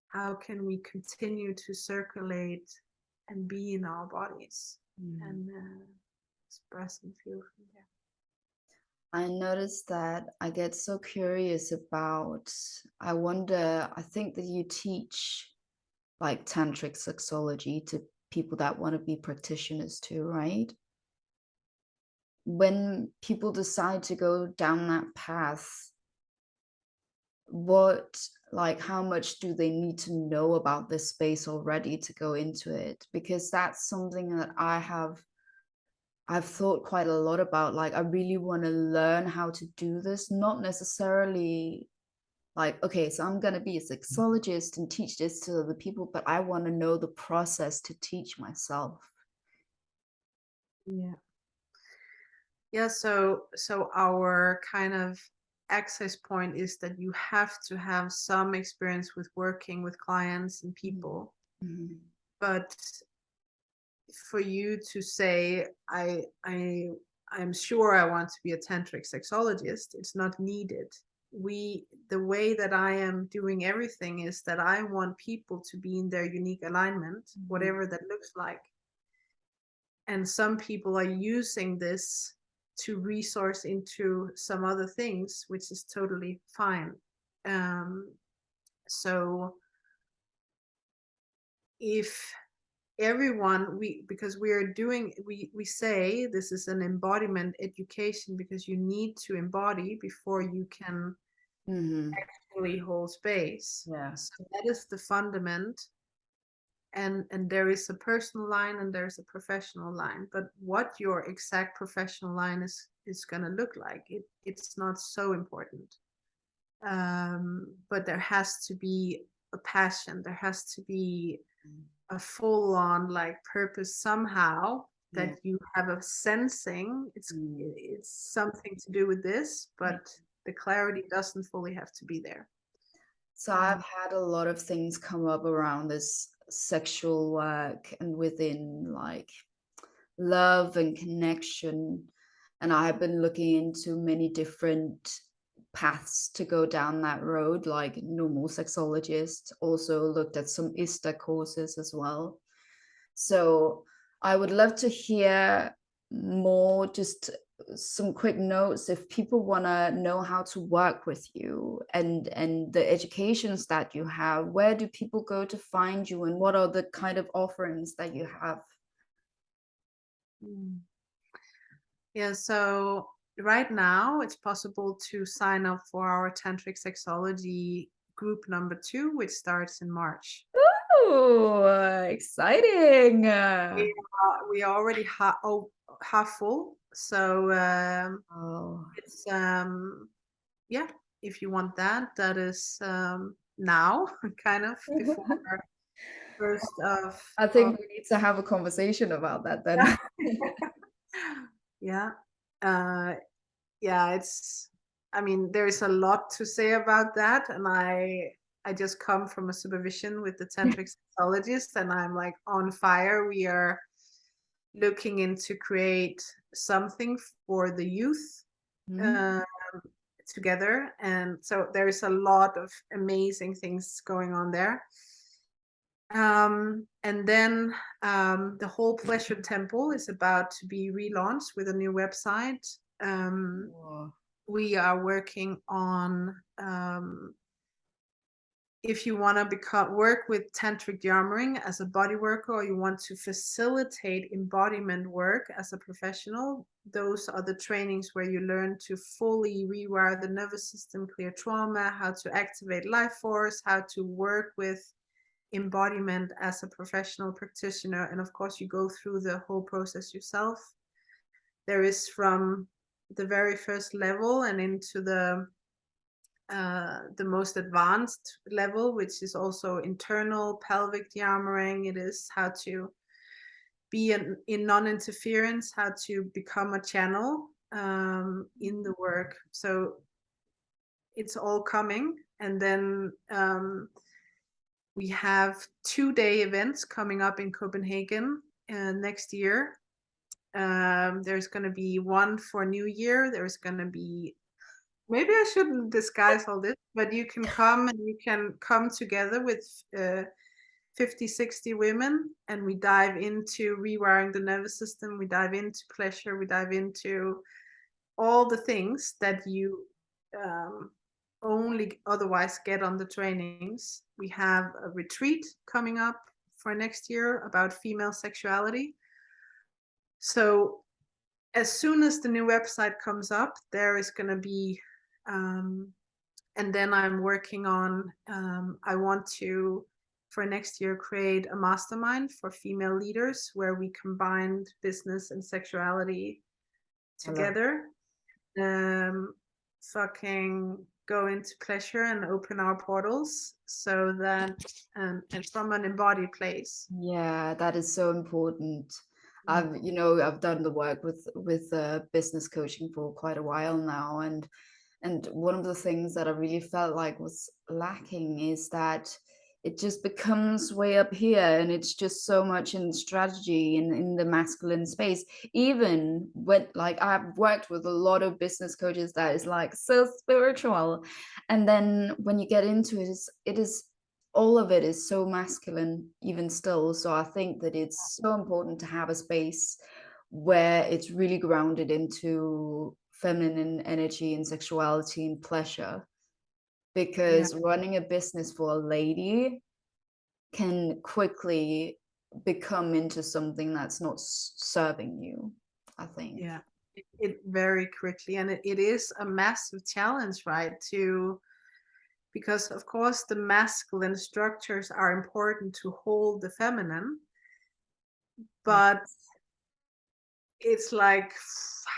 how can we continue to circulate and be in our bodies and express and feel from there. I noticed that I get so curious about, I wonder, I think that you teach like tantric sexology to people that want to be practitioners too, right? When people decide to go down that path, what, like, how much do they need to know about this space already to go into it? Because that's something that I've thought quite a lot about. Like, I really want to learn how to do this, not necessarily like, okay, so I'm going to be a sexologist and teach this to other people, but I want to know the process to teach myself. Yeah. Yeah, so our kind of access point is that you have to have some experience with working with clients and people. But for you to say, I'm sure I want to be a tantric sexologist, it's not needed. The way that I am doing everything is that I want people to be in their unique alignment, whatever that looks like. And some people are using this to resource into some other things, which is totally fine. So if everyone, because we are doing, we say this is an embodiment education, because you need to embody before you can actually hold space. So that is the fundament. And there is a personal line and there's a professional line, but what your exact professional line is going to look like, it's not so important. But there has to be a passion, there has to be a full-on like purpose somehow, that you have a sensing it's something to do with this, but the clarity doesn't fully have to be there. So I've had a lot of things come up around this sexual work and within like love and connection. And I have been looking into many different paths to go down that road, like normal sexologist, also looked at some ISTA courses as well. So I would love to hear more, just some quick notes if people want to know how to work with you and the educations that you have. Where do people go to find you, and what are the kind of offerings that you have? Mm. Yeah, so right now it's possible to sign up for our tantric sexology group number 2, which starts in March. Oh, exciting. We are already half full, so Oh, it's yeah. If you want that, that is now, kind of before first I of think we need to have a conversation about that then. yeah. Yeah. Uh, yeah, it's I mean, there's a lot to say about that, and I just come from a supervision with the tantric sexologist, and I'm like on fire. We are looking into create something for the youth Mhm. um, together, and so there's a lot of amazing things going on there. And then the whole Pleasure Temple is about to be relaunched with a new website. Um, Oh, we are working on if you want to work with tantric yarmering as a body worker, or you want to facilitate embodiment work as a professional, those are the trainings where you learn to fully rewire the nervous system, clear trauma, how to activate life force, how to work with embodiment as a professional practitioner. And of course, you go through the whole process yourself. There is from the very first level and into the most advanced level, which is also internal pelvic yarmering. It is how to be in non-interference, how to become a channel in the work. So it's all coming. And then we have 2-day events coming up in Copenhagen next year. There's going to be one for New Year. There's going to be, maybe I shouldn't disguise all this, but you can come and you can come together with 50, 60 women, and we dive into rewiring the nervous system. We dive into pleasure. We dive into all the things that you only otherwise get on the trainings. We have a retreat coming up for next year about female sexuality. So as soon as the new website comes up, there is going to be and then I'm working on I want to for next year create a mastermind for female leaders where we combined business and sexuality I love. together. um Fucking go into pleasure and open our portals so that and from an embodied place. Yeah, that is so important. I've done the work with business coaching for quite a while now, and one of the things that I really felt like was lacking is that it just becomes way up here, and it's just so much in strategy and in the masculine space. Even when, like, I've worked with a lot of business coaches that is like so spiritual, and then when you get into it, it is all of it is so masculine even still. So I think that it's so important to have a space where it's really grounded into feminine energy and sexuality and pleasure, Yeah, because running a business for a lady can quickly become into something that's not serving you, I think. yeah, it very quickly, and it is a massive challenge, right? To Because of course the masculine structures are important to hold the feminine, Yeah. but it's like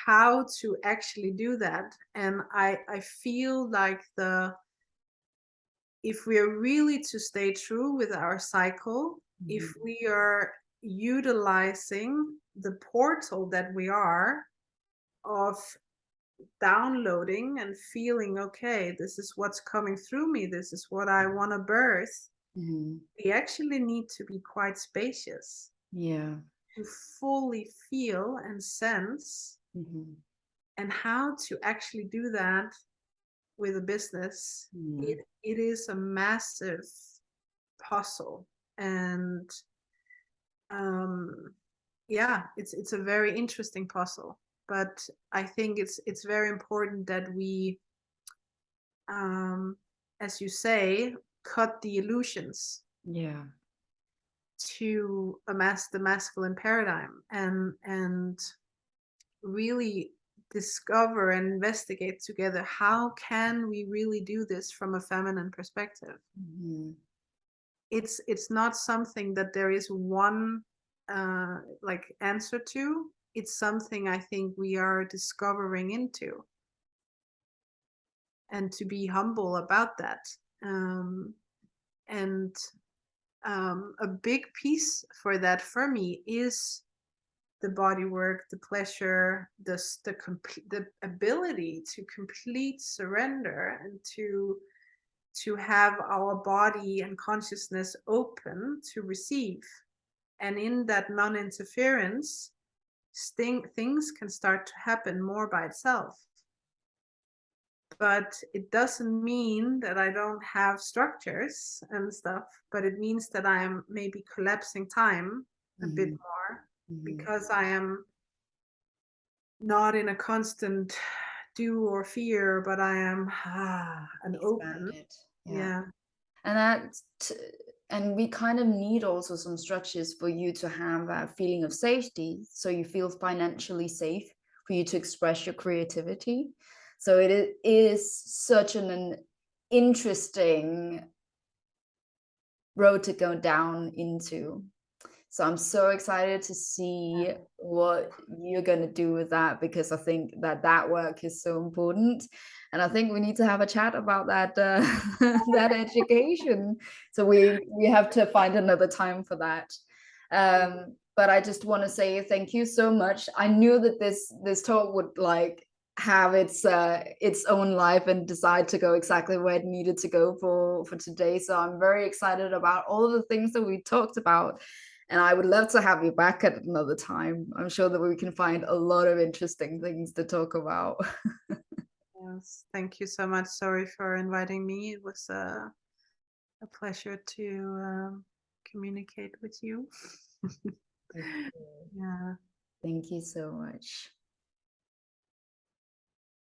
how to actually do that. And I feel like the if we are really to stay true with our cycle, if Mhm. we are utilizing the portal that we are of downloading and feeling, okay, this is what's coming through me, this is what I want to birth, Mhm. we actually need to be quite spacious. Yeah. to fully feel and sense, and how to actually do that with a business, it is a massive puzzle. And yeah, it's a very interesting puzzle. But I think it's very important that we, as you say, cut the illusions Yeah. to amass the masculine paradigm, and really discover and investigate together, how can we really do this from a feminine perspective. It's not something that there is one like answer to. It's something I think we are discovering into, and to be humble about that. And a big piece for that for me is the body work, the pleasure, the ability to complete surrender, and to have our body and consciousness open to receive. And in that non-interference, things can start to happen more by itself. But it doesn't mean that I don't have structures and stuff, but it means that I am maybe collapsing time a bit more, because I am not in a constant do or fear, but I am an open. Yeah. And we kind of need also some structures for you to have a feeling of safety, so you feel financially safe for you to express your creativity. So it is such an interesting road to go down into. So I'm so excited to see what you're going to do with that, because I think that work is so important. And I think we need to have a chat about that that education. So we have to find another time for that. But I just want to say thank you so much. I knew that this talk would like have its own life and decide to go exactly where it needed to go for today. So I'm very excited about all of the things that we talked about. And I would love to have you back at another time. I'm sure that we can find a lot of interesting things to talk about. Yes, thank you so much. Sorry for inviting me. It was a pleasure to communicate with you. Thank you. Yeah. Thank you so much.